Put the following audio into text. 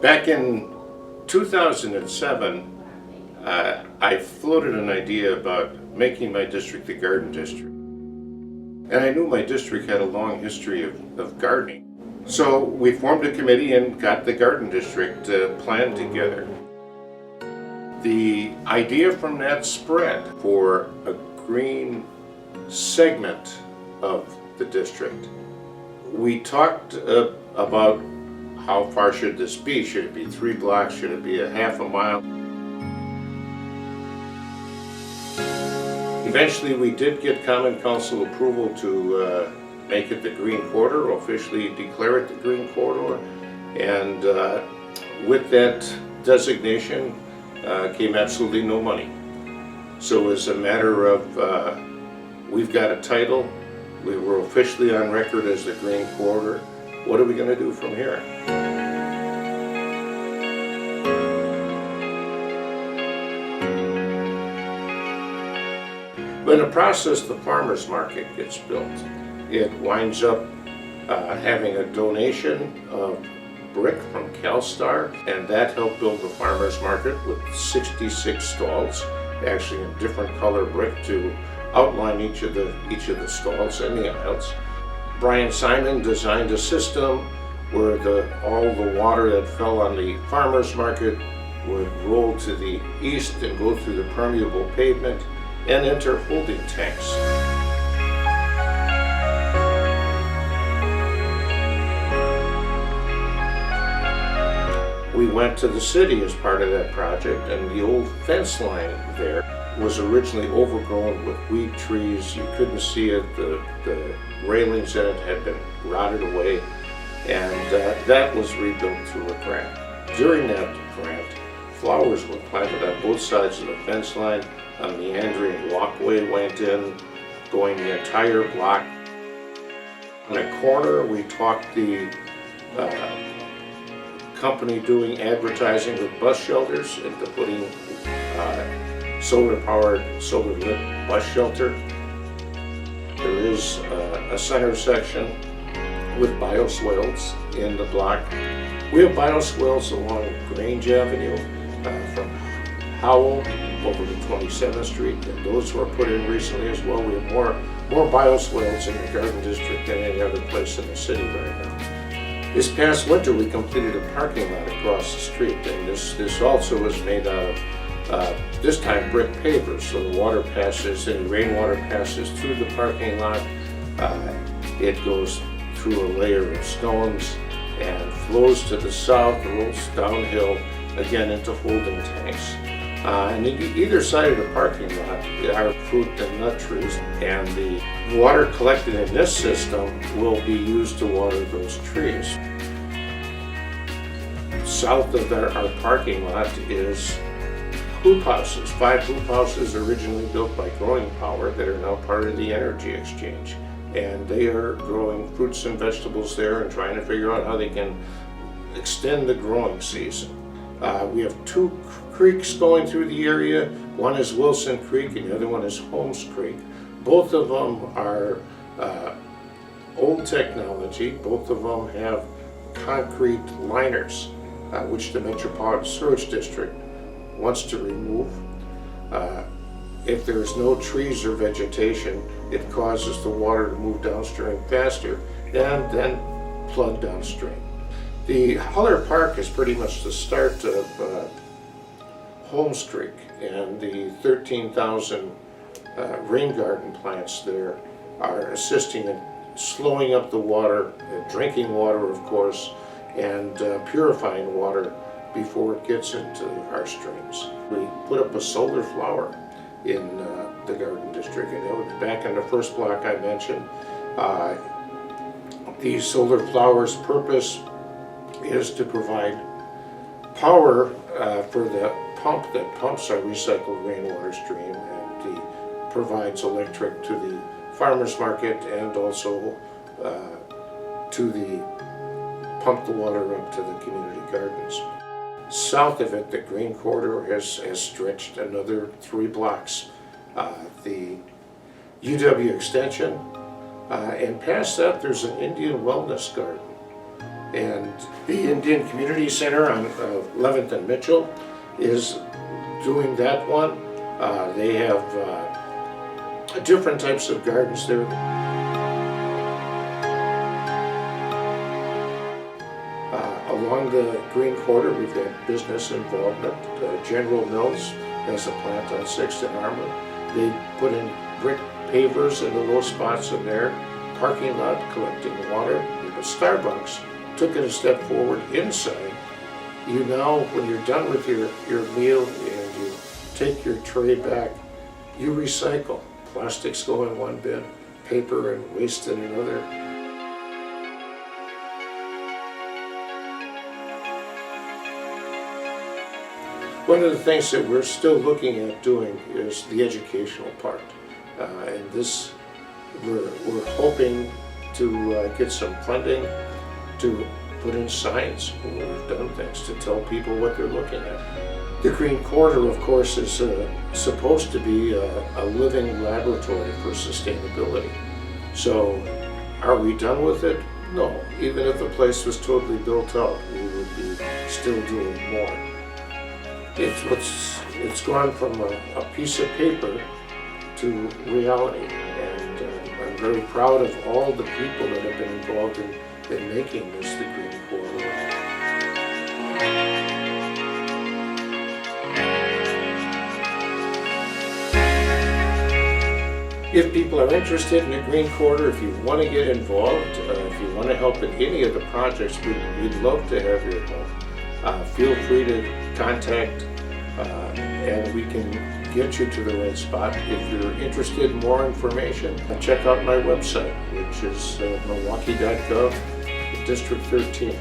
Back in 2007, I floated an idea about making my district the garden district. And I knew my district had a long history of gardening. So we formed a committee and got the garden district plan together. The idea from that spread for a green segment of the district. We talked about how far should this be? Should it be 3 blocks? Should it be a half a mile? Eventually we did get Common Council approval to make it the Green Corridor, officially declare it the Green Corridor. And with that designation came absolutely no money. So it was a matter of, we've got a title, we were officially on record as the Green Corridor. What are we going to do from here? In the process, the farmers market gets built. It winds up having a donation of brick from CalStar, and that helped build the farmers market with 66 stalls, actually in different color brick to outline each of the stalls and the aisles. Brian Simon designed a system where all the water that fell on the farmers market would roll to the east and go through the permeable pavement and enter holding tanks. We went to the city as part of that project, and the old fence line there was originally overgrown with weed trees. You couldn't see it. The railings in it had been rotted away, and that was rebuilt through a grant. During that grant, flowers were planted on both sides of the fence line. A meandering walkway went in, going the entire block. On a corner, we talked the company doing advertising with bus shelters into putting solar-powered, solar-lit bus shelter. There is a center section with bioswales in the block. We have bioswales along Grange Avenue from Howell over to 27th Street, and those were put in recently as well. We have more bioswales in the Garden District than any other place in the city right now. This past winter, we completed a parking lot across the street, and this also was made out of, this time, brick pavers, so the water passes, any rainwater passes through the parking lot. It goes through a layer of stones and flows to the south, rolls downhill, again into holding tanks. And either side of the parking lot are fruit and nut trees, and the water collected in this system will be used to water those trees. South of our parking lot is hoop houses, 5 hoop houses originally built by Growing Power that are now part of the energy exchange. And they are growing fruits and vegetables there and trying to figure out how they can extend the growing season. We have 2 creeks going through the area. One is Wilson Creek and the other one is Holmes Creek. Both of them are old technology. Both of them have concrete liners, which the Metropolitan Sewage District wants to remove. If there's no trees or vegetation, it causes the water to move downstream faster and then flood downstream. The Huller Park is pretty much the start of Holmes Creek, and the 13,000 rain garden plants there are assisting in slowing up the water, drinking water of course, and purifying water before it gets into our streams. We put up a solar flower in the Garden District, and that was back in the first block I mentioned. The solar flower's purpose is to provide power for the pump that pumps our recycled rainwater stream, and provides electric to the farmers market and also to pump the water up to the community gardens. South of it, the Green Corridor has stretched another 3 blocks. The UW extension, and past that there's an Indian wellness garden. And the Indian Community Center on 11th and Mitchell is doing that one. They have different types of gardens there. Along the Green Quarter, we've got business involvement. General Mills has a plant on 6th and Armand. They put in brick pavers into those spots in there, parking lot collecting water. But Starbucks took it a step forward inside. You now, when you're done with your meal and you take your tray back, you recycle. Plastics go in one bin, paper and waste in another. One of the things that we're still looking at doing is the educational part. And this, we're hoping to get some funding to put in signs when we've done things to tell people what they're looking at. The Green Quarter, of course, is supposed to be a living laboratory for sustainability. So are we done with it? No. Even if the place was totally built out, we would be still doing more. It's gone from a piece of paper to reality, and I'm very proud of all the people that have been involved in making this the Green Quarter. If people are interested in the Green Quarter, if you want to get involved, if you want to help in any of the projects, we'd love to have your help. Feel free to contact and we can get you to the right spot. If you're interested in more information, check out my website, which is milwaukee.gov, District 13.